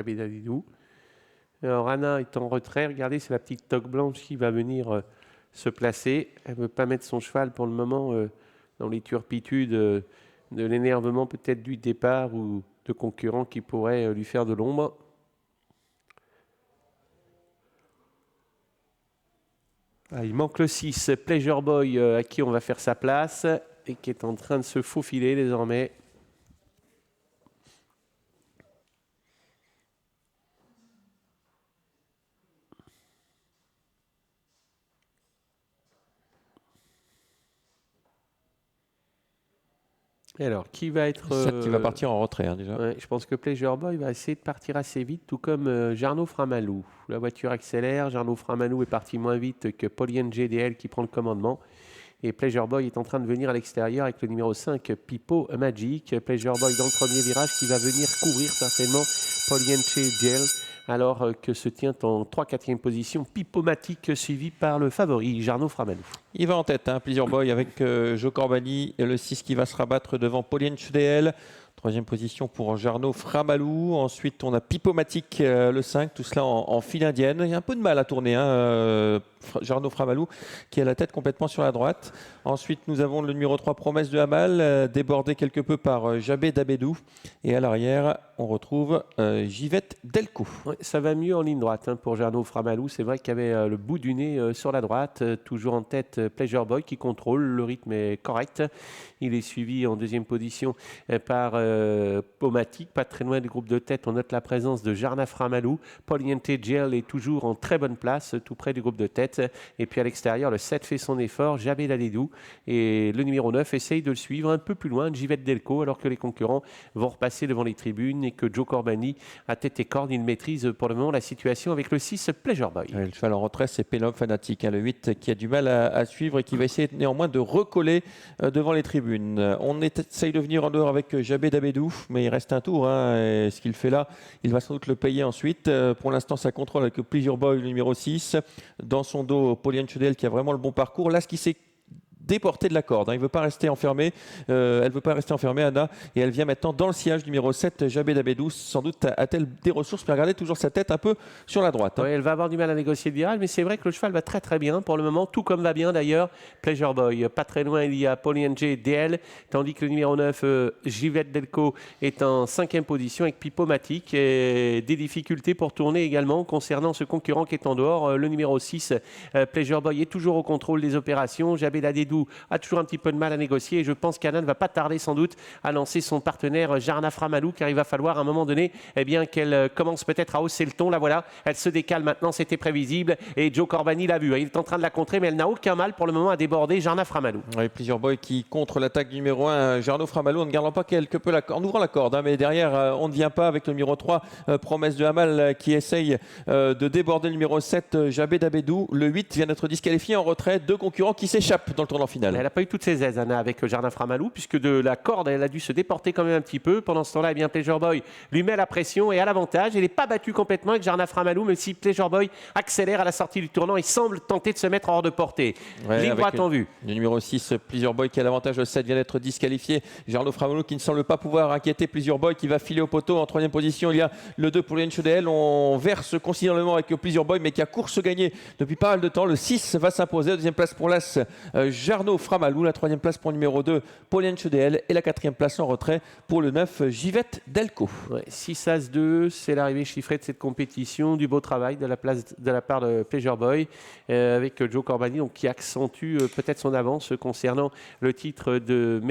Dalidou. Alors Anna est en retrait, regardez, c'est la petite toque blanche qui va venir se placer. Elle ne veut pas mettre son cheval pour le moment dans les turpitudes de l'énervement peut-être du départ ou de concurrents qui pourraient lui faire de l'ombre. Ah, il manque le 6, Pleasure Boy, à qui on va faire sa place et qui est en train de se faufiler désormais. Et alors, qui va être... 7 qui va partir en retrait déjà. Ouais, je pense que Pleasure Boy va essayer de partir assez vite, tout comme Jarno Framalou. La voiture accélère, Jarno Framalou est parti moins vite que Polyen GDL qui prend le commandement. Et Pleasure Boy est en train de venir à l'extérieur avec le numéro 5, Pipo Magic. Pleasure Boy dans le premier virage qui va venir couvrir certainement Polyen GDL, alors que se tient en 3-4e position Pipomatic, suivi par le favori Jarno Framalou. Il va en tête, Pleasure Boy avec Joe Corbani, et le 6 qui va se rabattre devant Polyen HDL. Troisième position pour Jarno Framalou. Ensuite, on a Pipomatic, le 5, tout cela en file indienne. Il y a un peu de mal à tourner, Jarno Framalou, qui a la tête complètement sur la droite. Ensuite, nous avons le numéro 3, Promesse de Hamal, débordé quelque peu par Jabé Dabedou. Et à l'arrière, on retrouve Givette Delco. Ouais, ça va mieux en ligne droite pour Jarno Framalou. C'est vrai qu'il y avait le bout du nez sur la droite. Toujours en tête, Pleasure Boy qui contrôle. Le rythme est correct. Il est suivi en deuxième position par Pomatic, pas très loin du groupe de tête. On note la présence de Jarna Framalou. Poliente Gel est toujours en très bonne place, tout près du groupe de tête. Et puis à l'extérieur, le 7 fait son effort, Jabé Dalidou. Et le numéro 9 essaye de le suivre un peu plus loin, Givette Delco, alors que les concurrents vont repasser devant les tribunes et que Joe Corbani, à tête et corde, il maîtrise pour le moment la situation avec le 6 Pleasure Boy. Le cheval en retrait, c'est Pénop Fanatique, le 8 qui a du mal à suivre et qui va essayer néanmoins de recoller devant les tribunes. On essaye de venir en dehors avec Jabé Dabedou, mais il reste un tour. Et ce qu'il fait là, il va sans doute le payer ensuite. Pour l'instant, ça contrôle avec Pleasure Boy, le numéro 6. Dans son dos, Polyen Chedel qui a vraiment le bon parcours. Là, ce qui s'est déporté de la corde. Il ne veut pas rester enfermé. Elle ne veut pas rester enfermée, Anna. Et elle vient maintenant dans le sillage numéro 7, Jabé Dabedou. Sans doute a-t-elle des ressources, mais regardez toujours sa tête un peu sur la droite. Oui, elle va avoir du mal à négocier le virage, mais c'est vrai que le cheval va très très bien pour le moment, tout comme va bien d'ailleurs Pleasure Boy. Pas très loin, il y a Polyen DL, tandis que le numéro 9, Givette Delco, est en 5e position avec Pipomatic. Et des difficultés pour tourner également concernant ce concurrent qui est en dehors. Le numéro 6, Pleasure Boy, est toujours au contrôle des opérations. Jabé Dabedou a toujours un petit peu de mal à négocier et je pense qu'Anna ne va pas tarder sans doute à lancer son partenaire Jarna Framalou, car il va falloir à un moment donné qu'elle commence peut-être à hausser le ton. La voilà, elle se décale maintenant, c'était prévisible et Joe Corbani l'a vu. Il est en train de la contrer, mais elle n'a aucun mal pour le moment à déborder Jarna Framalou. Oui, Pleasure Boy qui contre l'attaque du numéro 1, Jarno Framalou, en ne gardant pas quelque peu en ouvrant la corde, mais derrière on ne vient pas avec le numéro 3, Promesse de Hamal, qui essaye de déborder le numéro 7, Jabé Dabedou. Le 8 vient d'être disqualifié en retrait, deux concurrents qui s'échappent dans le tournant final. Elle n'a pas eu toutes ses aises, Anna, avec Jarna Framalou, puisque de la corde, elle a dû se déporter quand même un petit peu. Pendant ce temps-là, Pleasure Boy lui met la pression et à l'avantage. Elle n'est pas battue complètement avec Jarna Framalou, même si Pleasure Boy accélère à la sortie du tournant et semble tenter de se mettre hors de portée. Ligne droite en vue. Le numéro 6, Pleasure Boy, qui a l'avantage. Le 7 vient d'être disqualifié. Jarno Framalou qui ne semble pas pouvoir inquiéter Pleasure Boy, qui va filer au poteau. En 3e position, il y a le 2 pour l'NCDL. On verse considérablement avec Pleasure Boy, mais qui a course gagnée depuis pas mal de temps. Le 6 va s'imposer. 2e place pour l'As, Jarno Framalou. La 3e place pour le numéro 2, Polyen HDL, et la 4e place en retrait pour le 9, Givette Delco. Ouais, 6 As 2, c'est l'arrivée chiffrée de cette compétition. Du beau travail de la part de Pleasure Boy avec Joe Corbani, donc, qui accentue peut-être son avance concernant le titre de